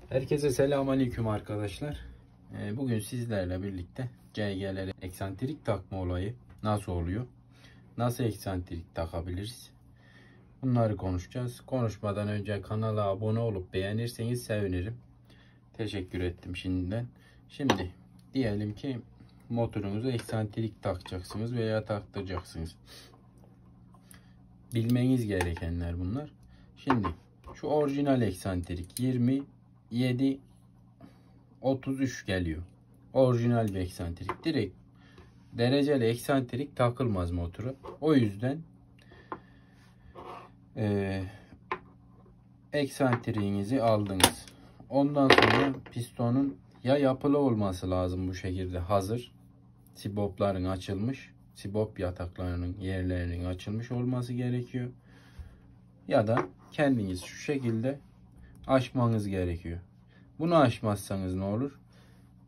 Herkese selamünaleyküm arkadaşlar. Bugün sizlerle birlikte CG'lere eksantrik takma olayı nasıl oluyor? Nasıl eksantrik takabiliriz? Bunları konuşacağız. Konuşmadan önce kanala abone olup beğenirseniz sevinirim. Teşekkür ettim şimdiden. Şimdi diyelim ki motorunuza eksantrik takacaksınız veya taktıracaksınız. Bilmeniz gerekenler bunlar. Şimdi şu orijinal eksantrik 27 33 geliyor. Orijinal bir eksantrik. Direkt dereceli eksantrik takılmaz motora. O yüzden eksantriğinizi aldınız. Ondan sonra pistonun ya yapılı olması lazım bu şekilde hazır. Sibopların açılmış. Sibop yataklarının yerlerinin açılmış olması gerekiyor. Ya da kendiniz şu şekilde açmanız gerekiyor. Bunu açmazsanız ne olur?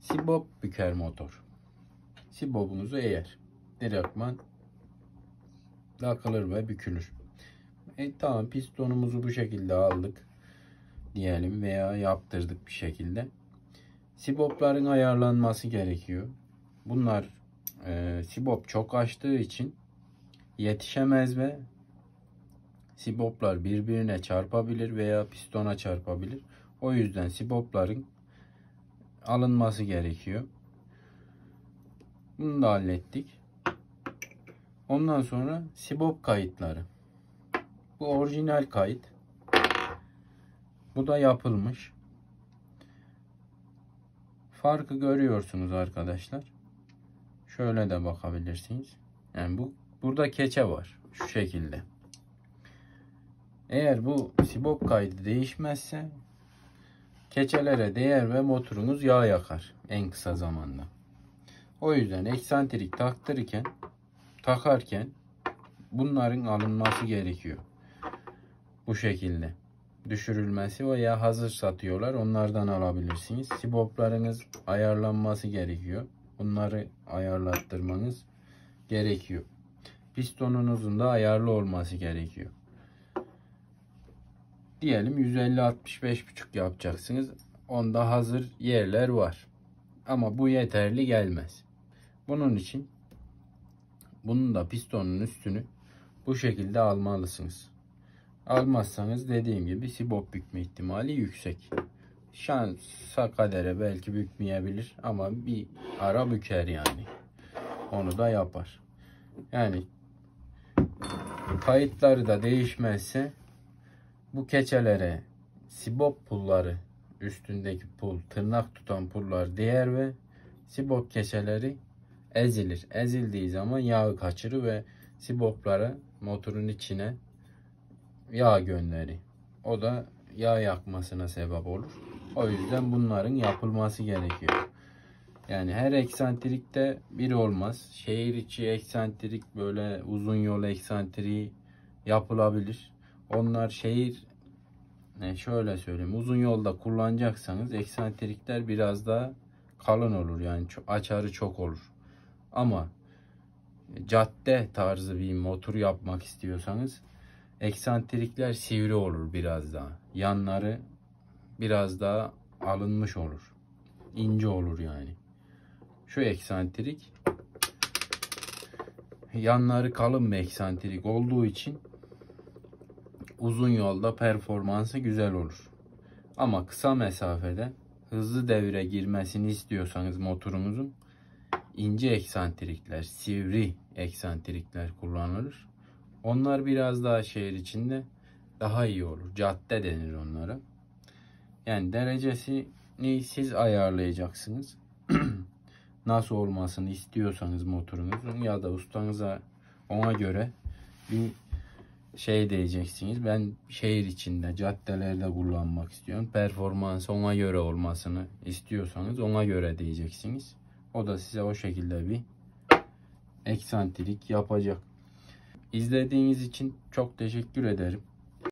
Sibop büker motor. Sibopunuzu eğer direktman takılır ve bükülür. Tamam, pistonumuzu bu şekilde aldık diyelim veya yaptırdık bir şekilde. Sibopların ayarlanması gerekiyor. Bunlar sibop çok açtığı için yetişemez ve siboplar birbirine çarpabilir veya pistona çarpabilir. O yüzden sibopların alınması gerekiyor. Bunu da hallettik. Ondan sonra sibop kayıtları. Bu orijinal kayıt. Bu da yapılmış. Farkı görüyorsunuz arkadaşlar. Şöyle de bakabilirsiniz. Yani burada keçe var. Şu şekilde. Eğer bu sibop kaydı değişmezse keçelere değer ve motorunuz yağ yakar en kısa zamanda. O yüzden eksantrik takarken bunların alınması gerekiyor. Bu şekilde düşürülmesi veya hazır satıyorlar, onlardan alabilirsiniz. Siboplarınız ayarlanması gerekiyor. Bunları ayarlattırmanız gerekiyor. Pistonunuzun da ayarlı olması gerekiyor. Diyelim 150-65,5 yapacaksınız. Onda hazır yerler var. Ama bu yeterli gelmez. Bunun için bunun da pistonun üstünü bu şekilde almalısınız. Almazsanız dediğim gibi sibop bükme ihtimali yüksek. Şansa kadere belki bükmeyebilir ama bir ara büker yani. Onu da yapar. Yani kayıtları da değişmezse bu keçelere sibop pulları, üstündeki pul, tırnak tutan pullar değer ve sibop keçeleri ezilir. Ezildiği zaman yağı kaçırır ve siboplara, motorun içine yağ gönderir. O da yağ yakmasına sebep olur. O yüzden bunların yapılması gerekiyor. Yani her eksantrikte biri olmaz. Şehir içi eksantrik, böyle uzun yol eksantriği yapılabilir. Onlar şöyle söyleyeyim, uzun yolda kullanacaksanız eksantrikler biraz daha kalın olur. Yani açarı çok olur. Ama cadde tarzı bir motor yapmak istiyorsanız eksantrikler sivri olur biraz daha. Yanları biraz daha alınmış olur. İnce olur yani. Şu eksantrik yanları kalın bir eksantrik olduğu için uzun yolda performansı güzel olur. Ama kısa mesafede hızlı devre girmesini istiyorsanız motorunuzun ince eksantrikler, sivri eksantrikler kullanılır. Onlar biraz daha şehir içinde daha iyi olur. Cadde denir onlara. Yani derecesini siz ayarlayacaksınız. Nasıl olmasını istiyorsanız motorunuzun ya da ustanıza ona göre bir diyeceksiniz. Ben şehir içinde, caddelerde kullanmak istiyorum. Performansı ona göre olmasını istiyorsanız ona göre diyeceksiniz. O da size o şekilde bir eksantrik yapacak. İzlediğiniz için çok teşekkür ederim.